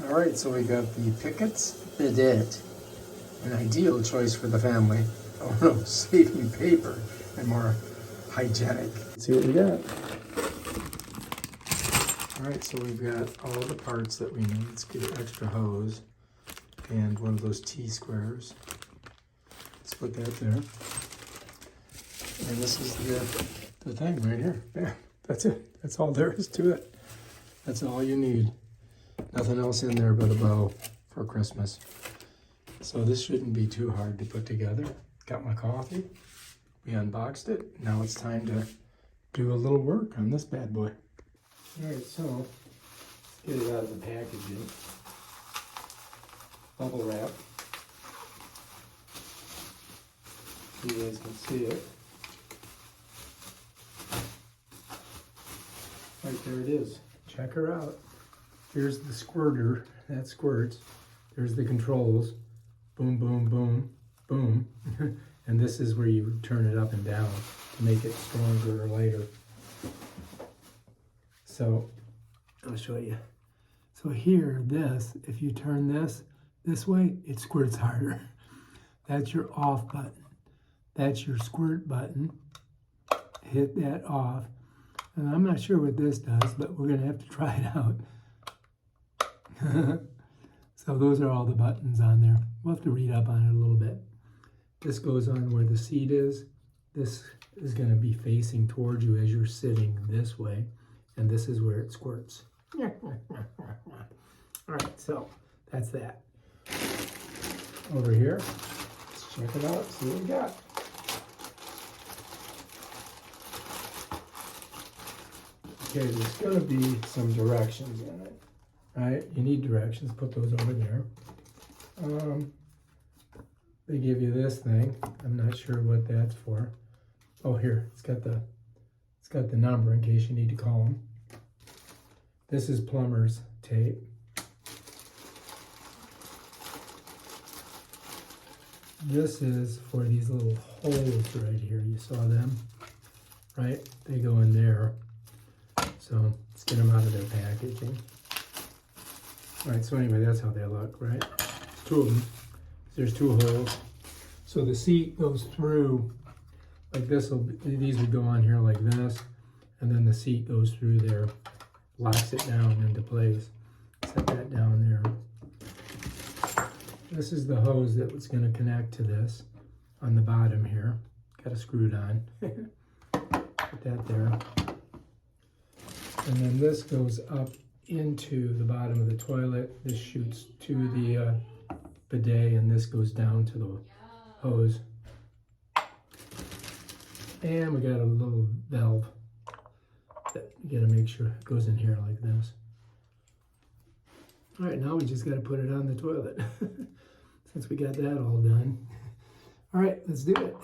All right, so we got the PIKETS Bidet, an ideal choice for the family. Oh no, saving paper and more hygienic. Let's see what we got. All right, so we've got all the parts that we need. Let's get an extra hose and one of those T-squares. Let's put that there. And this is the thing right here. Yeah, that's it. That's all there is to it. That's all you need. Nothing else in there but a bow for Christmas. So this shouldn't be too hard to put together. Got my coffee. We unboxed it. Now it's time to do a little work on this bad boy. All right, so let's get it out of the packaging. Bubble wrap. So you guys can see it. Right there it is. Check her out. Here's the squirter that squirts. There's the controls. Boom, boom, boom, boom. And this is where you turn it up and down to make it stronger or lighter. So I'll show you. So here, if you turn this way, it squirts harder. That's your off button. That's your squirt button. Hit that off. And I'm not sure what this does, but we're gonna have to try it out. So those are all the buttons on there. We'll have to read up on it a little bit. This goes on where the seat is. This is gonna be facing towards you as you're sitting this way. And this is where it squirts. All right, so that's that. Over here, let's check it out, see what we got. Okay, there's gonna be some directions in it, right? You need directions, put those over there. They give you this thing. I'm not sure what that's for. Oh, here, it's got the number in case you need to call them. This is plumber's tape. This is for these little holes right here. You saw them, right? They go in there. So let's get them out of their packaging. All right, so anyway, that's how they look, right? Two of them. There's two holes. So the seat goes through like this. These would go on here like this, and then the seat goes through there, locks it down into place. Set that down there. This is the hose that was going to connect to this on the bottom here. Got to screw it on. Put that there. And then this goes up into the bottom of the toilet. This shoots to the bidet, and this goes down to the hose. And we got a little valve that you gotta make sure it goes in here like this. All right, now we just gotta put it on the toilet since we got that all done. All right, let's do it.